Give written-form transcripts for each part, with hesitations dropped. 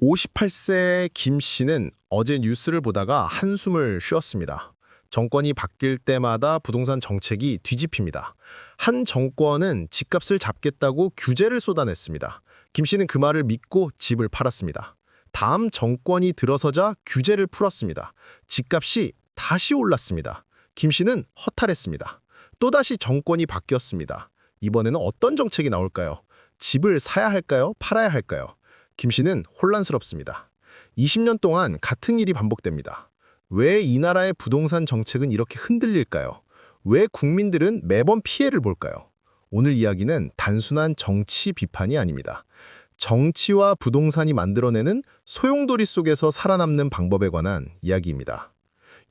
58세 김 씨는 어제 뉴스를 보다가 한숨을 쉬었습니다. 정권이 바뀔 때마다 부동산 정책이 뒤집힙니다. 한 정권은 집값을 잡겠다고 규제를 쏟아냈습니다. 김 씨는 그 말을 믿고 집을 팔았습니다. 다음 정권이 들어서자 규제를 풀었습니다. 집값이 다시 올랐습니다. 김 씨는 허탈했습니다. 또다시 정권이 바뀌었습니다. 이번에는 어떤 정책이 나올까요? 집을 사야 할까요? 팔아야 할까요? 김 씨는 혼란스럽습니다. 20년 동안 같은 일이 반복됩니다. 왜 이 나라의 부동산 정책은 이렇게 흔들릴까요? 왜 국민들은 매번 피해를 볼까요? 오늘 이야기는 단순한 정치 비판이 아닙니다. 정치와 부동산이 만들어내는 소용돌이 속에서 살아남는 방법에 관한 이야기입니다.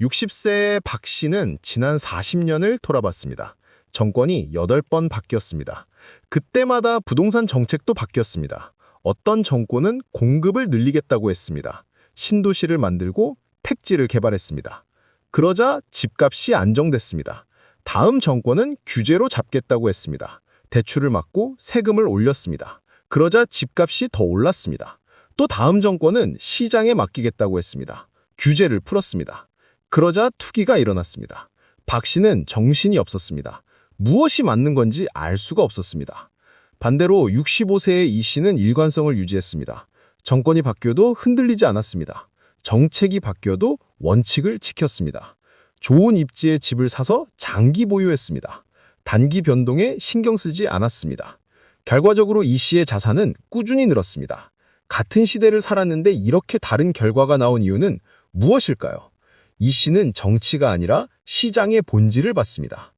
60세의 박 씨는 지난 40년을 돌아봤습니다. 정권이 8번 바뀌었습니다. 그때마다 부동산 정책도 바뀌었습니다. 어떤 정권은 공급을 늘리겠다고 했습니다. 신도시를 만들고 택지를 개발했습니다. 그러자 집값이 안정됐습니다. 다음 정권은 규제로 잡겠다고 했습니다. 대출을 막고 세금을 올렸습니다. 그러자 집값이 더 올랐습니다. 또 다음 정권은 시장에 맡기겠다고 했습니다. 규제를 풀었습니다. 그러자 투기가 일어났습니다. 박 씨는 정신이 없었습니다. 무엇이 맞는 건지 알 수가 없었습니다. 반대로 65세의 이 씨는 일관성을 유지했습니다. 정권이 바뀌어도 흔들리지 않았습니다. 정책이 바뀌어도 원칙을 지켰습니다. 좋은 입지에 집을 사서 장기 보유했습니다. 단기 변동에 신경 쓰지 않았습니다. 결과적으로 이 씨의 자산은 꾸준히 늘었습니다. 같은 시대를 살았는데 이렇게 다른 결과가 나온 이유는 무엇일까요? 이 씨는 정치가 아니라 시장의 본질을 봤습니다.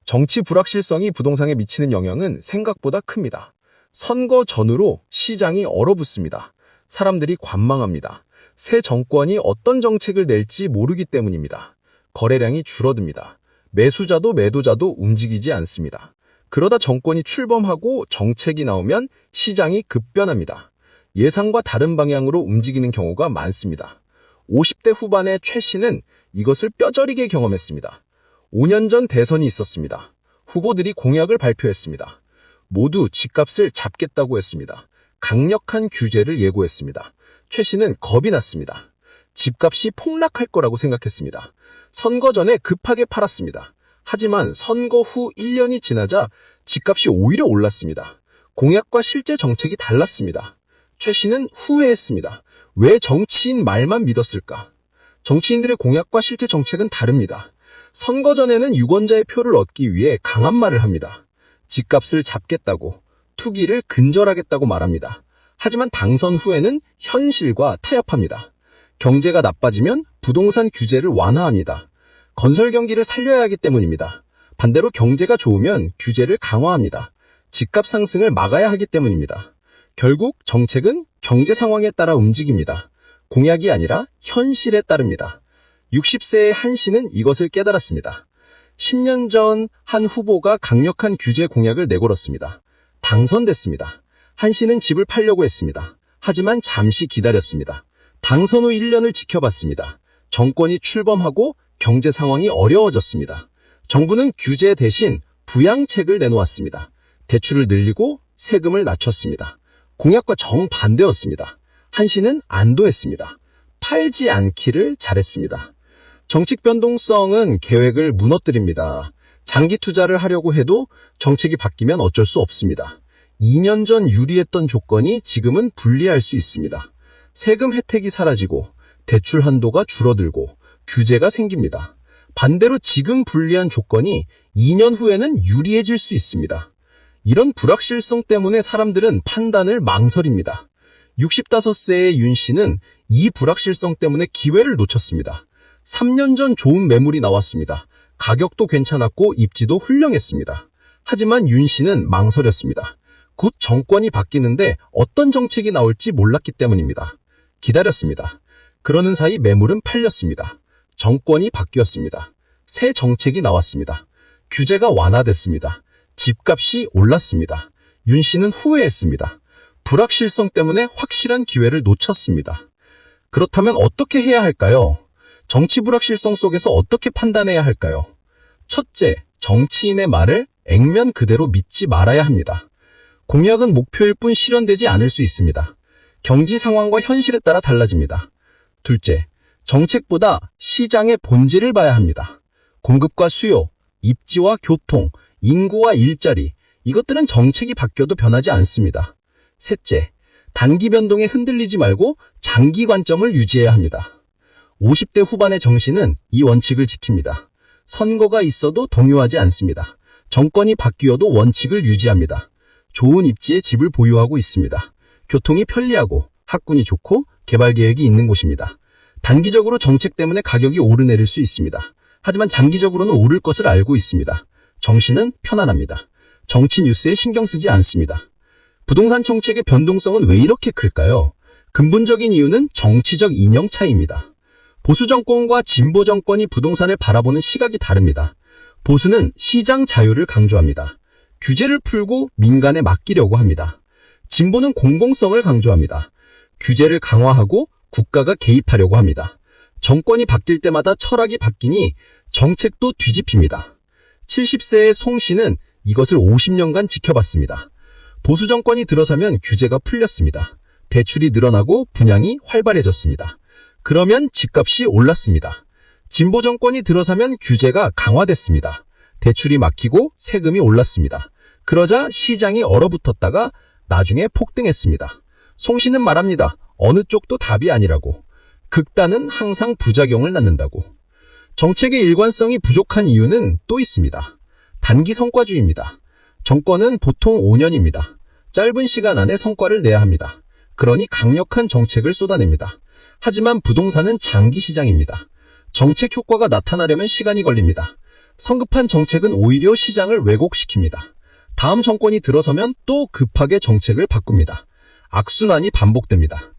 정치 불확실성이 부동산에 미치는 영향은 생각보다 큽니다. 선거 전후로 시장이 얼어붙습니다. 사람들이 관망합니다. 새 정권이 어떤 정책을 낼지 모르기 때문입니다. 거래량이 줄어듭니다. 매수자도 매도자도 움직이지 않습니다. 그러다 정권이 출범하고 정책이 나오면 시장이 급변합니다. 예상과 다른 방향으로 움직이는 경우가 많습니다. 50대 후반의 최 씨는 이것을 뼈저리게 경험했습니다. 5년 전 대선이 있었습니다. 후보들이 공약을 발표했습니다. 모두 집값을 잡겠다고 했습니다. 강력한 규제를 예고했습니다. 최 씨는 겁이 났습니다. 집값이 폭락할 거라고 생각했습니다. 선거 전에 급하게 팔았습니다. 하지만 선거 후 1년이 지나자 집값이 오히려 올랐습니다. 공약과 실제 정책이 달랐습니다. 최 씨는 후회했습니다. 왜 정치인 말만 믿었을까? 정치인들의 공약과 실제 정책은 다릅니다. 선거 전에는 유권자의 표를 얻기 위해 강한 말을 합니다. 집값을 잡겠다고, 투기를 근절하겠다고 말합니다. 하지만 당선 후에는 현실과 타협합니다. 경제가 나빠지면 부동산 규제를 완화합니다. 건설 경기를 살려야 하기 때문입니다. 반대로 경제가 좋으면 규제를 강화합니다. 집값 상승을 막아야 하기 때문입니다. 결국 정책은 경제 상황에 따라 움직입니다. 공약이 아니라 현실에 따릅니다. 60세의 한 씨는 이것을 깨달았습니다. 10년 전 한 후보가 강력한 규제 공약을 내걸었습니다. 당선됐습니다. 한 씨는 집을 팔려고 했습니다. 하지만 잠시 기다렸습니다. 당선 후 1년을 지켜봤습니다. 정권이 출범하고 경제 상황이 어려워졌습니다. 정부는 규제 대신 부양책을 내놓았습니다. 대출을 늘리고 세금을 낮췄습니다. 공약과 정반대였습니다. 한 씨는 안도했습니다. 팔지 않기를 잘했습니다. 정책 변동성은 계획을 무너뜨립니다. 장기 투자를 하려고 해도 정책이 바뀌면 어쩔 수 없습니다. 2년 전 유리했던 조건이 지금은 불리할 수 있습니다. 세금 혜택이 사라지고 대출 한도가 줄어들고 규제가 생깁니다. 반대로 지금 불리한 조건이 2년 후에는 유리해질 수 있습니다. 이런 불확실성 때문에 사람들은 판단을 망설입니다. 65세의 윤 씨는 이 불확실성 때문에 기회를 놓쳤습니다. 3년 전 좋은 매물이 나왔습니다. 가격도 괜찮았고 입지도 훌륭했습니다. 하지만 윤 씨는 망설였습니다. 곧 정권이 바뀌는데 어떤 정책이 나올지 몰랐기 때문입니다. 기다렸습니다. 그러는 사이 매물은 팔렸습니다. 정권이 바뀌었습니다. 새 정책이 나왔습니다. 규제가 완화됐습니다. 집값이 올랐습니다. 윤 씨는 후회했습니다. 불확실성 때문에 확실한 기회를 놓쳤습니다. 그렇다면 어떻게 해야 할까요? 정치 불확실성 속에서 어떻게 판단해야 할까요? 첫째, 정치인의 말을 액면 그대로 믿지 말아야 합니다. 공약은 목표일 뿐 실현되지 않을 수 있습니다. 경지 상황과 현실에 따라 달라집니다. 둘째, 정책보다 시장의 본질을 봐야 합니다. 공급과 수요, 입지와 교통, 인구와 일자리, 이것들은 정책이 바뀌어도 변하지 않습니다. 셋째, 단기 변동에 흔들리지 말고 장기 관점을 유지해야 합니다. 50대 후반의 정신은 이 원칙을 지킵니다. 선거가 있어도 동요하지 않습니다. 정권이 바뀌어도 원칙을 유지합니다. 좋은 입지에 집을 보유하고 있습니다. 교통이 편리하고 학군이 좋고 개발 계획이 있는 곳입니다. 단기적으로 정책 때문에 가격이 오르내릴 수 있습니다. 하지만 장기적으로는 오를 것을 알고 있습니다. 정신은 편안합니다. 정치 뉴스에 신경 쓰지 않습니다. 부동산 정책의 변동성은 왜 이렇게 클까요? 근본적인 이유는 정치적 이념 차이입니다. 보수 정권과 진보 정권이 부동산을 바라보는 시각이 다릅니다. 보수는 시장 자유를 강조합니다. 규제를 풀고 민간에 맡기려고 합니다. 진보는 공공성을 강조합니다. 규제를 강화하고 국가가 개입하려고 합니다. 정권이 바뀔 때마다 철학이 바뀌니 정책도 뒤집힙니다. 70세의 송 씨는 이것을 50년간 지켜봤습니다. 보수 정권이 들어서면 규제가 풀렸습니다. 대출이 늘어나고 분양이 활발해졌습니다. 그러면 집값이 올랐습니다. 진보 정권이 들어서면 규제가 강화됐습니다. 대출이 막히고 세금이 올랐습니다. 그러자 시장이 얼어붙었다가 나중에 폭등했습니다. 송 씨는 말합니다. 어느 쪽도 답이 아니라고. 극단은 항상 부작용을 낳는다고. 정책의 일관성이 부족한 이유는 또 있습니다. 단기 성과주의입니다. 정권은 보통 5년입니다. 짧은 시간 안에 성과를 내야 합니다. 그러니 강력한 정책을 쏟아냅니다. 하지만 부동산은 장기 시장입니다. 정책 효과가 나타나려면 시간이 걸립니다. 성급한 정책은 오히려 시장을 왜곡시킵니다. 다음 정권이 들어서면 또 급하게 정책을 바꿉니다. 악순환이 반복됩니다.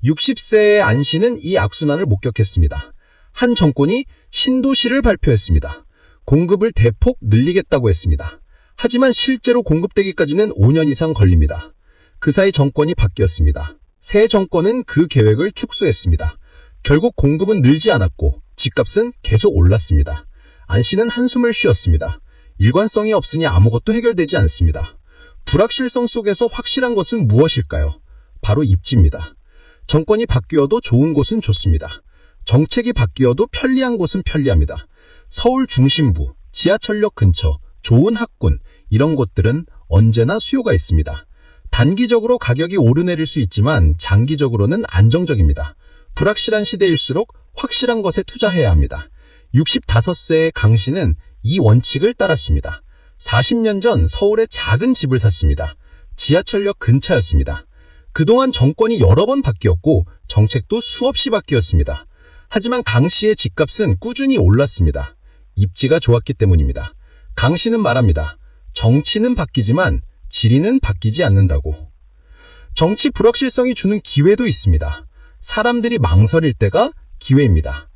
60세의 안 씨는 이 악순환을 목격했습니다. 한 정권이 신도시를 발표했습니다. 공급을 대폭 늘리겠다고 했습니다. 하지만 실제로 공급되기까지는 5년 이상 걸립니다. 그 사이 정권이 바뀌었습니다. 새 정권은 그 계획을 축소했습니다. 결국 공급은 늘지 않았고 집값은 계속 올랐습니다. 안 씨는 한숨을 쉬었습니다. 일관성이 없으니 아무것도 해결되지 않습니다. 불확실성 속에서 확실한 것은 무엇일까요? 바로 입지입니다. 정권이 바뀌어도 좋은 곳은 좋습니다. 정책이 바뀌어도 편리한 곳은 편리합니다. 서울 중심부, 지하철역 근처, 좋은 학군, 이런 곳들은 언제나 수요가 있습니다. 단기적으로 가격이 오르내릴 수 있지만 장기적으로는 안정적입니다. 불확실한 시대일수록 확실한 것에 투자해야 합니다. 65세의 강 씨는 이 원칙을 따랐습니다. 40년 전 서울에 작은 집을 샀습니다. 지하철역 근처였습니다. 그동안 정권이 여러 번 바뀌었고 정책도 수없이 바뀌었습니다. 하지만 강 씨의 집값은 꾸준히 올랐습니다. 입지가 좋았기 때문입니다. 강 씨는 말합니다. 정치는 바뀌지만 지리는 바뀌지 않는다고. 정치 불확실성이 주는 기회도 있습니다. 사람들이 망설일 때가 기회입니다.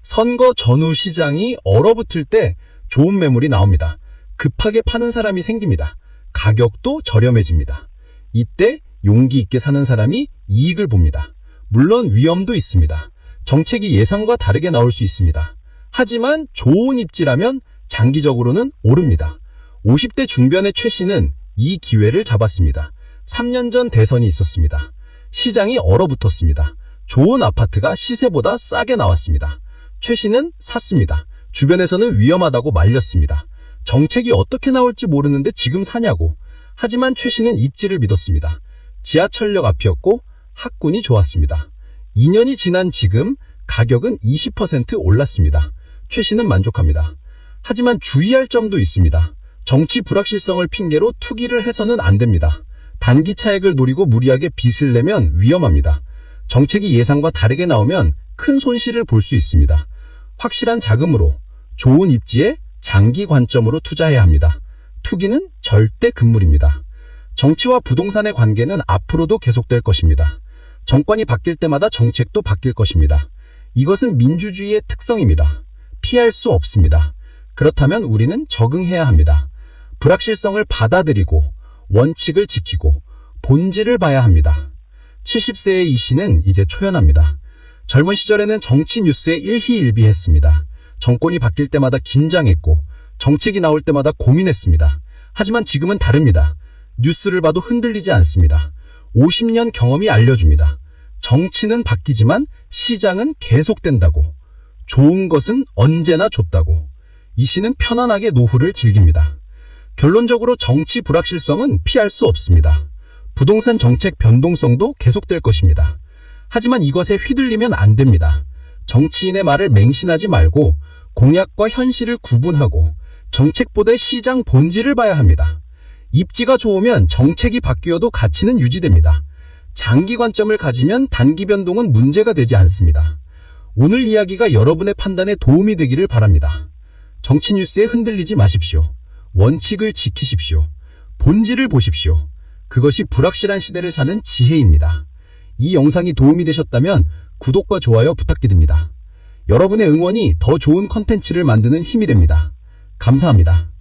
선거 전후 시장이 얼어붙을 때 좋은 매물이 나옵니다. 급하게 파는 사람이 생깁니다. 가격도 저렴해집니다. 이때 용기 있게 사는 사람이 이익을 봅니다. 물론 위험도 있습니다. 정책이 예상과 다르게 나올 수 있습니다. 하지만 좋은 입지라면 장기적으로는 오릅니다. 50대 중반의 최 씨는 이 기회를 잡았습니다. 3년 전 대선이 있었습니다. 시장이 얼어붙었습니다. 좋은 아파트가 시세보다 싸게 나왔습니다. 최 씨는 샀습니다. 주변에서는 위험하다고 말렸습니다. 정책이 어떻게 나올지 모르는데 지금 사냐고. 하지만 최 씨는 입지를 믿었습니다. 지하철역 앞이었고 학군이 좋았습니다. 2년이 지난 지금 가격은 20% 올랐습니다. 최 씨는 만족합니다. 하지만 주의할 점도 있습니다. 정치 불확실성을 핑계로 투기를 해서는 안 됩니다. 단기 차익을 노리고 무리하게 빚을 내면 위험합니다. 정책이 예상과 다르게 나오면 큰 손실을 볼 수 있습니다. 확실한 자금으로 좋은 입지에 장기 관점으로 투자해야 합니다. 투기는 절대 금물입니다. 정치와 부동산의 관계는 앞으로도 계속될 것입니다. 정권이 바뀔 때마다 정책도 바뀔 것입니다. 이것은 민주주의의 특성입니다. 피할 수 없습니다. 그렇다면 우리는 적응해야 합니다. 불확실성을 받아들이고 원칙을 지키고 본질을 봐야 합니다. 70세의 이 씨는 이제 초연합니다. 젊은 시절에는 정치 뉴스에 일희일비했습니다. 정권이 바뀔 때마다 긴장했고 정책이 나올 때마다 고민했습니다. 하지만 지금은 다릅니다. 뉴스를 봐도 흔들리지 않습니다. 50년 경험이 알려줍니다. 정치는 바뀌지만 시장은 계속된다고. 좋은 것은 언제나 좋다고. 이 시는 편안하게 노후를 즐깁니다. 결론적으로 정치 불확실성은 피할 수 없습니다. 부동산 정책 변동성도 계속될 것입니다. 하지만 이것에 휘둘리면 안 됩니다. 정치인의 말을 맹신하지 말고 공약과 현실을 구분하고 정책보다 시장 본질을 봐야 합니다. 입지가 좋으면 정책이 바뀌어도 가치는 유지됩니다. 장기 관점을 가지면 단기 변동은 문제가 되지 않습니다. 오늘 이야기가 여러분의 판단에 도움이 되기를 바랍니다. 정치 뉴스에 흔들리지 마십시오. 원칙을 지키십시오. 본질을 보십시오. 그것이 불확실한 시대를 사는 지혜입니다. 이 영상이 도움이 되셨다면 구독과 좋아요 부탁드립니다. 여러분의 응원이 더 좋은 컨텐츠를 만드는 힘이 됩니다. 감사합니다.